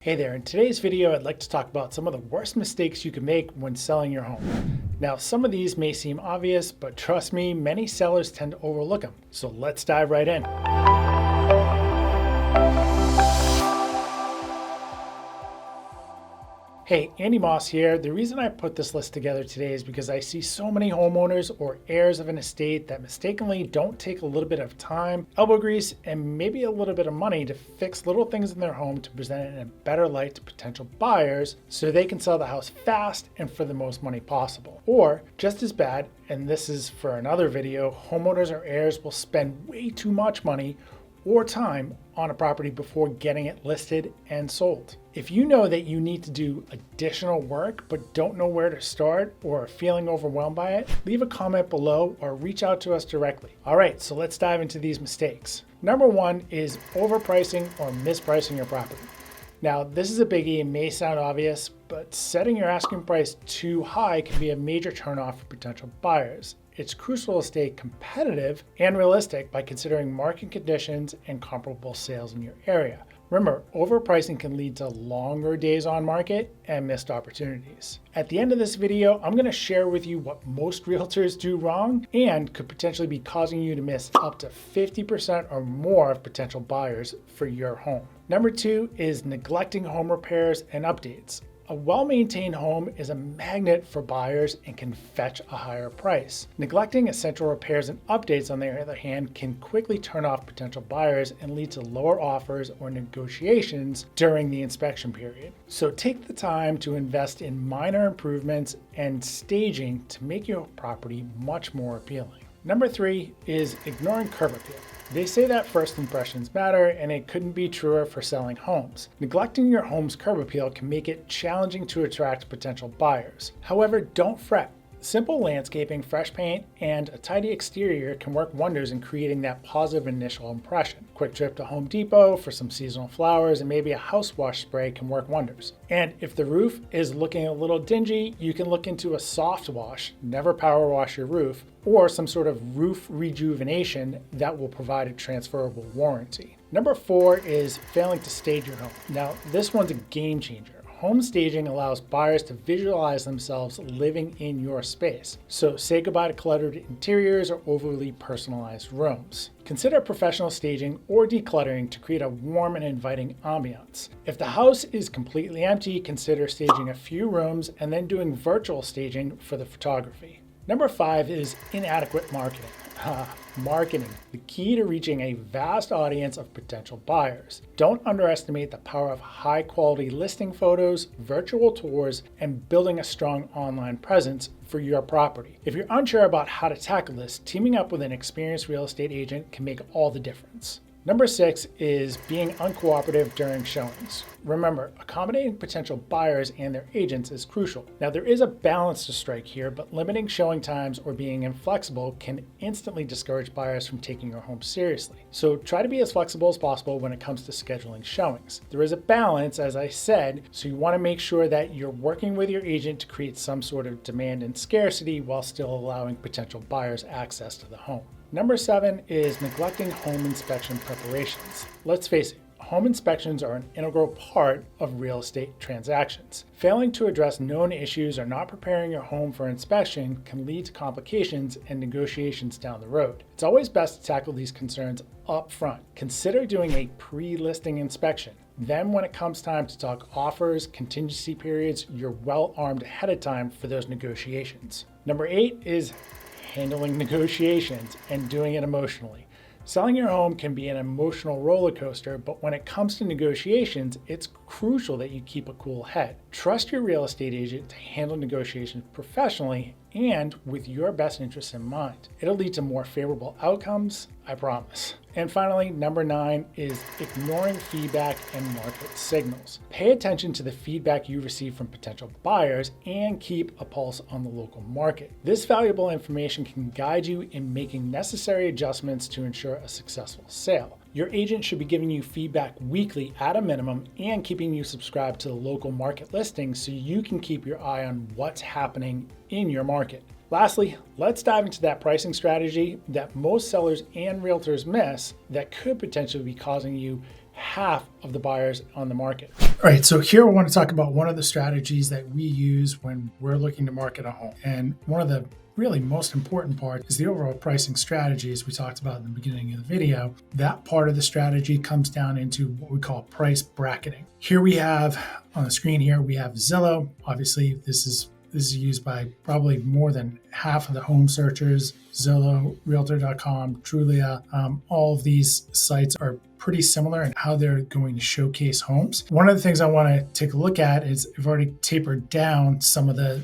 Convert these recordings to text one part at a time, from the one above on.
Hey there, in today's video I'd like to talk about some of the worst mistakes you can make when selling your home. Now some of these may seem obvious, but trust me, many sellers tend to overlook them. So let's dive right in. Hey, Andy Moss here. The reason I put this list together today is because I see so many homeowners or heirs of an estate that mistakenly don't take a little bit of time, elbow grease, and maybe a little bit of money to fix little things in their home to present it in a better light to potential buyers so they can sell the house fast and for the most money possible. Or, just as bad, and this is for another video, homeowners or heirs will spend way too much money or time on a property before getting it listed and sold. If you know that you need to do additional work but don't know where to start or are feeling overwhelmed by it, leave a comment below or reach out to us directly. All right, so let's dive into these mistakes. Number one is overpricing or mispricing your property. Now, this is a biggie and may sound obvious, but setting your asking price too high can be a major turnoff for potential buyers. It's crucial to stay competitive and realistic by considering market conditions and comparable sales in your area. Remember, overpricing can lead to longer days on market and missed opportunities. At the end of this video, I'm going to share with you what most realtors do wrong and could potentially be causing you to miss up to 50% or more of potential buyers for your home. Number two is neglecting home repairs and updates. A well-maintained home is a magnet for buyers and can fetch a higher price. Neglecting essential repairs and updates, on the other hand, can quickly turn off potential buyers and lead to lower offers or negotiations during the inspection period. So take the time to invest in minor improvements and staging to make your property much more appealing. Number three is ignoring curb appeal. They say that first impressions matter, and it couldn't be truer for selling homes. Neglecting your home's curb appeal can make it challenging to attract potential buyers. However, don't fret. Simple landscaping, fresh paint, and a tidy exterior can work wonders in creating that positive initial impression. Quick trip to Home Depot for some seasonal flowers and maybe a house wash spray can work wonders. And if the roof is looking a little dingy, you can look into a soft wash, never power wash your roof, or some sort of roof rejuvenation that will provide a transferable warranty. Number four is failing to stage your home. Now, this one's a game changer. Home staging allows buyers to visualize themselves living in your space. So say goodbye to cluttered interiors or overly personalized rooms. Consider professional staging or decluttering to create a warm and inviting ambiance. If the house is completely empty, consider staging a few rooms and then doing virtual staging for the photography. Number five is inadequate marketing. Marketing, the key to reaching a vast audience of potential buyers. Don't underestimate the power of high quality listing photos, virtual tours, and building a strong online presence for your property. If you're unsure about how to tackle this, teaming up with an experienced real estate agent can make all the difference. Number six is being uncooperative during showings. Remember, accommodating potential buyers and their agents is crucial. Now, there is a balance to strike here, but limiting showing times or being inflexible can instantly discourage buyers from taking your home seriously. So try to be as flexible as possible when it comes to scheduling showings. There is a balance, as I said, so you want to make sure that you're working with your agent to create some sort of demand and scarcity while still allowing potential buyers access to the home. Number seven is neglecting home inspection preparations. Let's face it, home inspections are an integral part of real estate transactions. Failing to address known issues or not preparing your home for inspection can lead to complications and negotiations down the road. It's always best to tackle these concerns up front. Consider doing a pre-listing inspection. Then when it comes time to talk offers, contingency periods, you're well armed ahead of time for those negotiations. Number eight is handling negotiations and doing it emotionally. Selling your home can be an emotional roller coaster, but when it comes to negotiations, it's crucial that you keep a cool head. Trust your real estate agent to handle negotiations professionally and with your best interests in mind. It'll lead to more favorable outcomes, I promise. And finally, number nine is ignoring feedback and market signals. Pay attention to the feedback you receive from potential buyers and keep a pulse on the local market. This valuable information can guide you in making necessary adjustments to ensure a successful sale. Your agent should be giving you feedback weekly at a minimum and keeping you subscribed to the local market listings so you can keep your eye on what's happening in your market. Lastly, let's dive into that pricing strategy that most sellers and realtors miss that could potentially be causing you half of the buyers on the market. All right, so here I want to talk about one of the strategies that we use when we're looking to market a home. And one of the really most important part is the overall pricing strategy, as we talked about in the beginning of the video. That part of the strategy comes down into what we call price bracketing. Here we have on the screen here, we have Zillow. Obviously, this is used by probably more than half of the home searchers. Zillow, Realtor.com, Trulia, all of these sites are pretty similar in how they're going to showcase homes. One of the things I want to take a look at is I've already tapered down some of the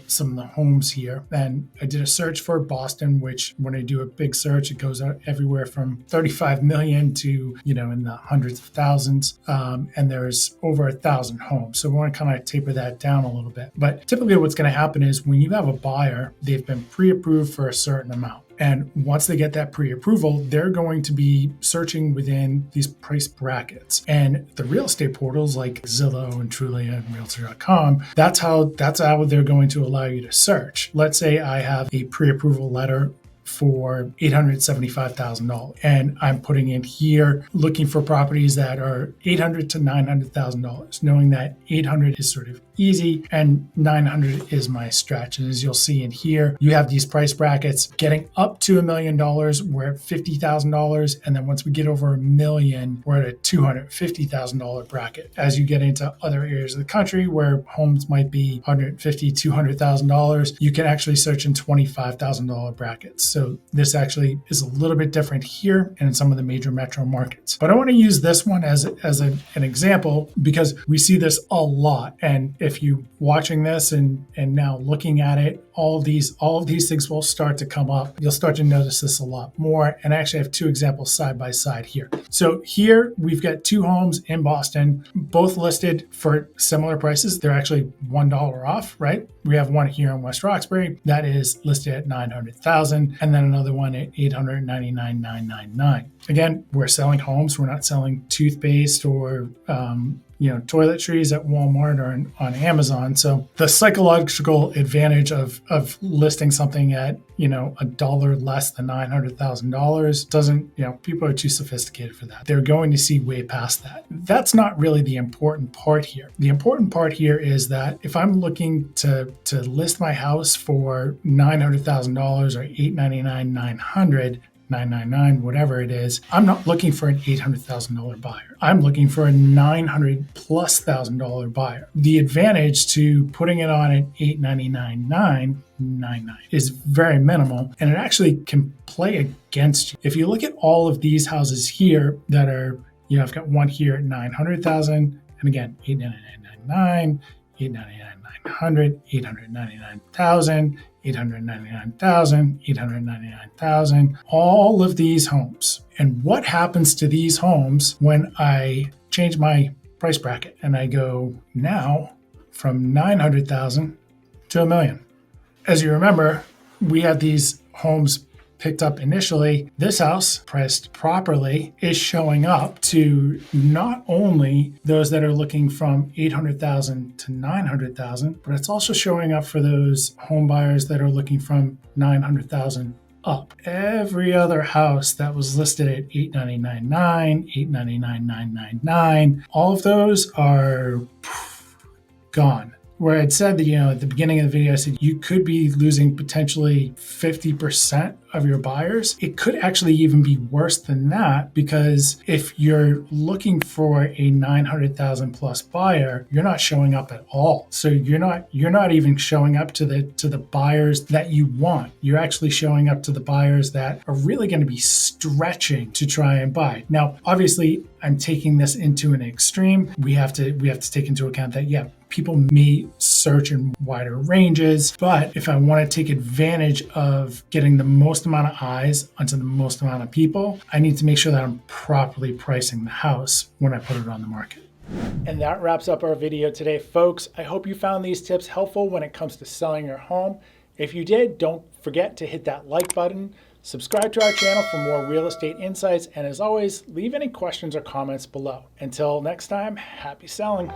homes here. And I did a search for Boston, which when I do a big search, it goes out everywhere from 35 million to, in the hundreds of thousands. And there's over 1,000 homes. So we want to kind of taper that down a little bit. But typically what's going to happen is when you have a buyer, they've been pre-approved for a certain amount. And once they get that pre-approval, they're going to be searching within these price brackets. And the real estate portals like Zillow and Trulia and Realtor.com, that's how they're going to allow you to search. Let's say I have a pre-approval letter for $875,000. And I'm putting in here, looking for properties that are $800,000 to $900,000, knowing that 800 is sort of easy and 900 is my stretch. And as you'll see in here, you have these price brackets getting up to $1 million. We're at $50,000. And then once we get over $1 million, we're at a $250,000 bracket. As you get into other areas of the country where homes might be $150,000, $200,000, you can actually search in $25,000 brackets. So this actually is a little bit different here and in some of the major metro markets. But I want to use this one as an example because we see this a lot. And if you watching this and now looking at it, all of these things will start to come up. You'll start to notice this a lot more. And I actually have two examples side by side here. So here we've got two homes in Boston, both listed for similar prices. They're actually $1 off, right? We have one here in West Roxbury that is listed at $900,000, and then another one at $899,999. Again, we're selling homes. We're not selling toothpaste or toiletries at Walmart or on Amazon. So the psychological advantage of listing something at $1 less than $900,000 doesn't, people are too sophisticated for that. They're going to see way past that. That's not really the important part here. The important part here is that if I'm looking to list my house for $900,000 or $899,900, $999, whatever it is, I'm not looking for an $800,000 buyer. I'm looking for a $900,000+ buyer. The advantage to putting it on at $899,999 is very minimal, and it actually can play against you. If you look at all of these houses here that are, I've got one here at $900,000, and again, $899,999, $899,900, $899,000. $899,000, $899,000, all of these homes. And what happens to these homes when I change my price bracket and I go now from $900,000 to $1 million? As you remember, we had these homes picked up initially. This house, priced properly, is showing up to not only those that are looking from $800,000 to $900,000, but it's also showing up for those home buyers that are looking from $900,000 up. Every other house that was listed at $899,999, $899,999, all of those are gone. Where I'd said that, at the beginning of the video, I said you could be losing potentially 50% of your buyers. It could actually even be worse than that, because if you're looking for a $900,000+ buyer, you're not showing up at all. So you're not even showing up to the buyers that you want. You're actually showing up to the buyers that are really going to be stretching to try and buy. Now, obviously, I'm taking this into an extreme. We have to take into account that, people may search in wider ranges, but if I want to take advantage of getting the most amount of eyes onto the most amount of people, I need to make sure that I'm properly pricing the house when I put it on the market. And that wraps up our video today, folks. I hope you found these tips helpful when it comes to selling your home. If you did, don't forget to hit that like button, subscribe to our channel for more real estate insights, and as always, leave any questions or comments below. Until next time, happy selling.